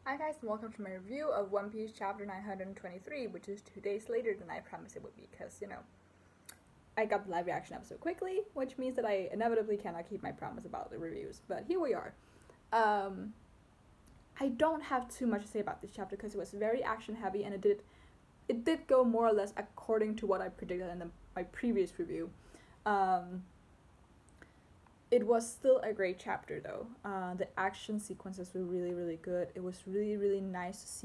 Hi guys, and welcome to my review of One Piece chapter 923, which is 2 days later than I promised it would be, because, I got the live reaction episode quickly, which means that I inevitably cannot keep my promise about the reviews, but here we are. I don't have too much to say about this chapter because it was very action heavy and it did go more or less according to what I predicted in my previous review. Um, it was still a great chapter though. The action sequences were really really good. It was really really nice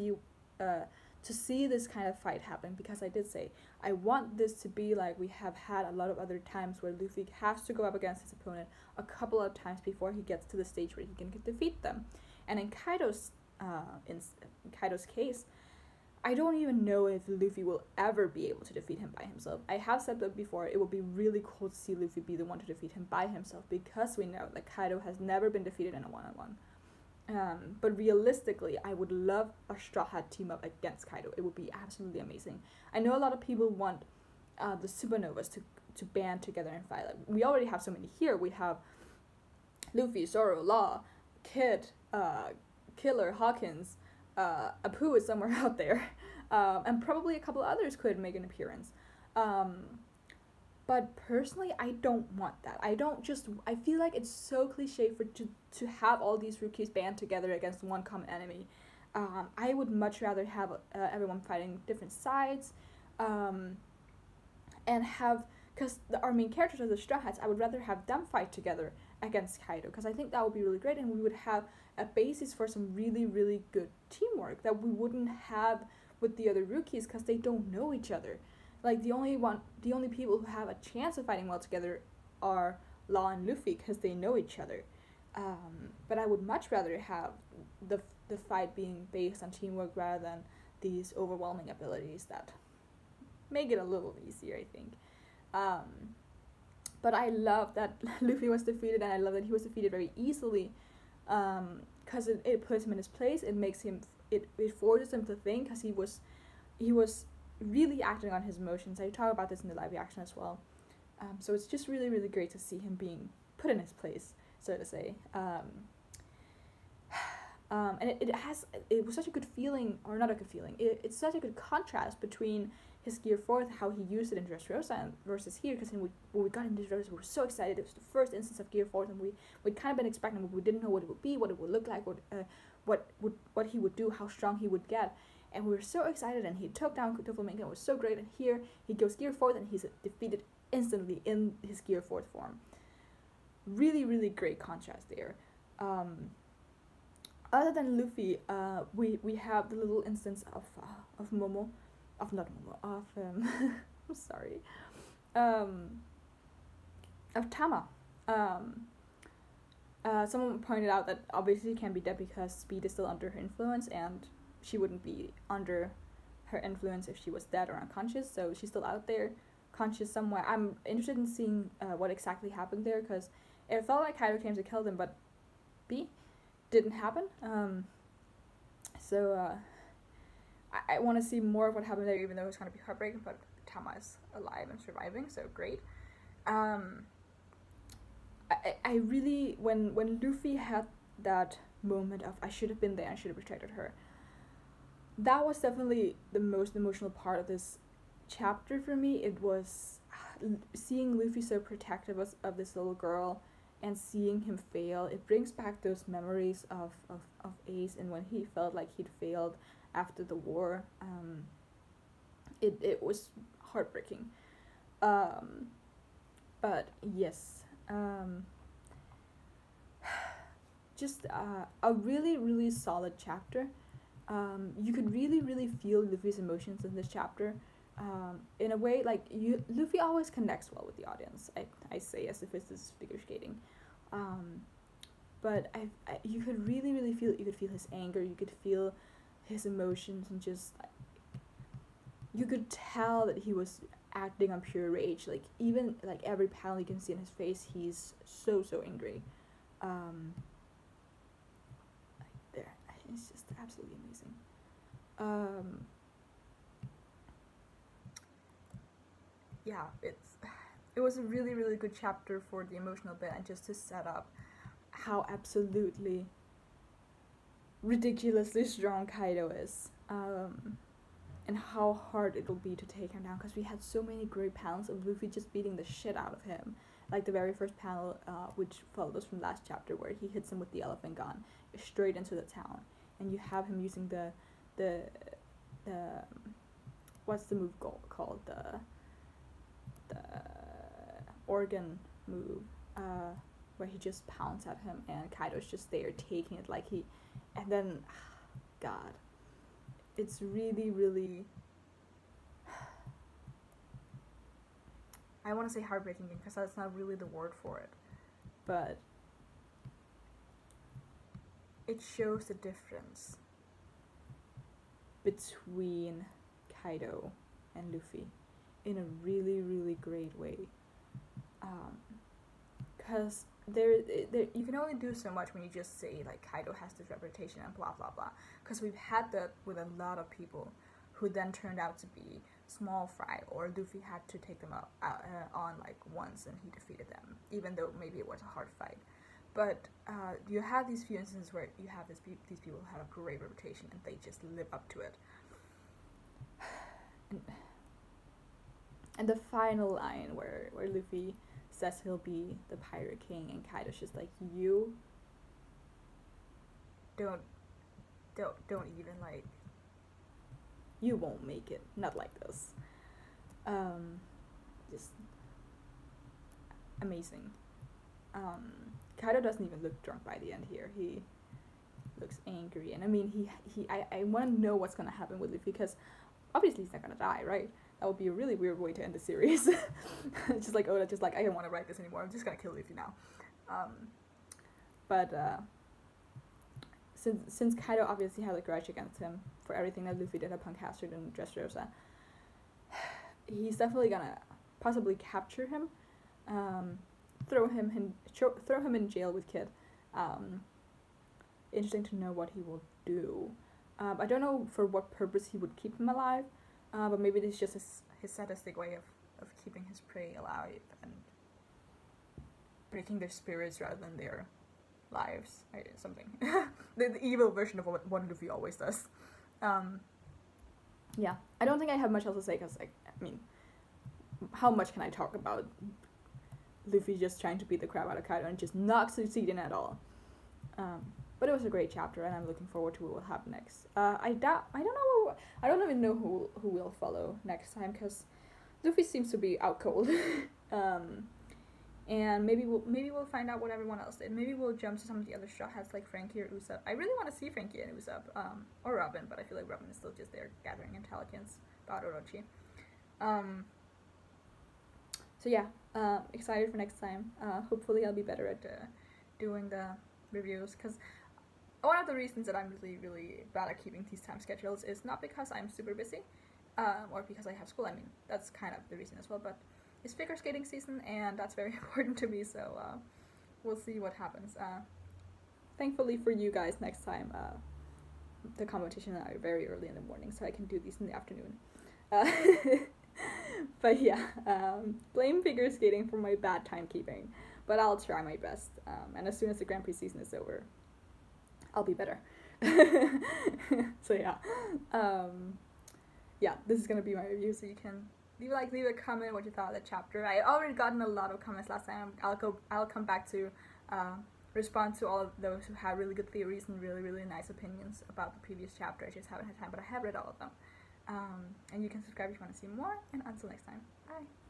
to see this kind of fight happen, because I did say I want this to be like we have had a lot of other times where Luffy has to go up against his opponent a couple of times before he gets to the stage where he can defeat them. And in Kaido's case, I don't even know if Luffy will ever be able to defeat him by himself. I have said that before, it would be really cool to see Luffy be the one to defeat him by himself, because we know that Kaido has never been defeated in a one-on-one. But realistically, I would love a Straw Hat team up against Kaido. It would be absolutely amazing. I know a lot of people want the Supernovas to band together and fight. Like, we already have so many here. We have Luffy, Zoro, Law, Kid, Killer, Hawkins, Apu is somewhere out there, and probably a couple others could make an appearance. Um, but personally, I don't want that. I feel like it's so cliche to have all these rookies band together against one common enemy. I would much rather have everyone fighting different sides, um, and have, because our main characters are the Straw Hats, I would rather have them fight together against Kaido, because I think that would be really great, and we would have a basis for some really really good teamwork that we wouldn't have with the other rookies, because they don't know each other. Like the only people who have a chance of fighting well together are Law and Luffy, because they know each other. But I would much rather have the fight being based on teamwork rather than these overwhelming abilities that make it a little easier, I think. Um, but I love that Luffy was defeated, and I love that he was defeated very easily, because it puts him in his place. It makes him, it forces him to think, because he was really acting on his emotions. I talk about this in the live reaction as well. So it's just really really great to see him being put in his place, so to say. And it was such a good feeling, or not a good feeling. It's such a good contrast between his Gear Fourth, how he used it in Dressrosa, versus here, because when we got into Dressrosa, we were so excited. It was the first instance of Gear Fourth, and we'd kind of been expecting, but we didn't know what it would be, what it would look like, what he would do, how strong he would get, and we were so excited. And he took down Doflamingo. It was so great. And here he goes Gear Fourth, and he's defeated instantly in his Gear Fourth form. Really really great contrast there. Other than Luffy, we have the little instance of Momo, of not Momo, of I'm sorry, um, of Tama. Um, Someone pointed out that obviously she can't be dead because Speed is still under her influence, and she wouldn't be under her influence if she was dead or unconscious. So she's still out there, conscious somewhere. I'm interested in seeing what exactly happened there, because it felt like Kaido came to kill them, but B didn't happen. So I want to see more of what happened there, even though it's going to be heartbreaking. But Tama is alive and surviving, so great. I really, when Luffy had that moment of I should have been there, I should have protected her, that was definitely the most emotional part of this chapter for me. It was seeing Luffy so protective of this little girl, and seeing him fail. It brings back those memories of Ace, and when he felt like he'd failed after the war. It was heartbreaking. Um, but yes, just a really really solid chapter. You could really really feel Luffy's emotions in this chapter. In a way, like Luffy always connects well with the audience. I say as if it's this figure skating. But you could really really feel it. You could feel his anger. You could feel his emotions, and just you could tell that he was acting on pure rage. Like even like every panel you can see in his face, he's so angry. Um, there, it's just absolutely amazing. Um, yeah, it was a really really good chapter for the emotional bit, and just to set up how absolutely ridiculously strong Kaido is, and how hard it will be to take him down, because we had so many great panels of Luffy just beating the shit out of him. Like the very first panel, which followed us from last chapter, where he hits him with the elephant gun straight into the town, and you have him using the what's the move called, the organ move, where he just pounds at him and Kaido's just there taking it like he, and then, God, it's really, really, I want to say heartbreaking because that's not really the word for it, but it shows the difference between Kaido and Luffy in a really, really great way. Because you can only do so much when you just say like Kaido has this reputation and blah blah blah. Because we've had that with a lot of people who then turned out to be small fry, or Luffy had to take them on like once and he defeated them, even though maybe it was a hard fight. But you have these few instances where you have these people who have a great reputation and they just live up to it. And the final line where Luffy says he'll be the Pirate King, and Kaido's just like, you don't even, like, you won't make it, not like this. Just amazing. Kaido doesn't even look drunk by the end here. He looks angry, and I mean, I want to know what's gonna happen with Luffy, because obviously he's not gonna die, right? That would be a really weird way to end the series. Just like Oda, just like, I don't want to write this anymore, I'm just gonna kill Luffy now. But since Kaido obviously has a grudge against him for everything that Luffy did upon Castor and Dressrosa, he's definitely gonna possibly capture him, throw him in jail with Kid. Interesting to know what he will do. I don't know for what purpose he would keep him alive, but maybe this is just his sadistic way of keeping his prey alive and breaking their spirits rather than their lives, something. the evil version of what Luffy always does. Yeah, I don't think I have much else to say, because, I mean, how much can I talk about Luffy just trying to beat the crap out of Kaido and just not succeeding at all? But it was a great chapter, and I'm looking forward to what will happen next. I don't even know who will follow next time, because Luffy seems to be out cold. And maybe we'll find out what everyone else did. Maybe we'll jump to some of the other Straw Hats like Frankie or Usopp. I really want to see Frankie and Usopp, or Robin, but I feel like Robin is still just there gathering intelligence about Orochi. So yeah, excited for next time. Hopefully I'll be better at doing the reviews, because one of the reasons that I'm really, really bad at keeping these time schedules is not because I'm super busy, or because I have school. I mean, that's kind of the reason as well, but it's figure skating season, and that's very important to me, so we'll see what happens. Thankfully for you guys, next time, the competition are very early in the morning, so I can do these in the afternoon. But yeah, blame figure skating for my bad timekeeping, but I'll try my best, and as soon as the Grand Prix season is over, I'll be better. So yeah, yeah, this is gonna be my review, so you can leave a comment what you thought of the chapter. I already gotten a lot of comments last time. I'll come back to respond to all of those who have really good theories and really, really nice opinions about the previous chapter. I just haven't had time, but I have read all of them. And you can subscribe if you want to see more, and until next time, bye!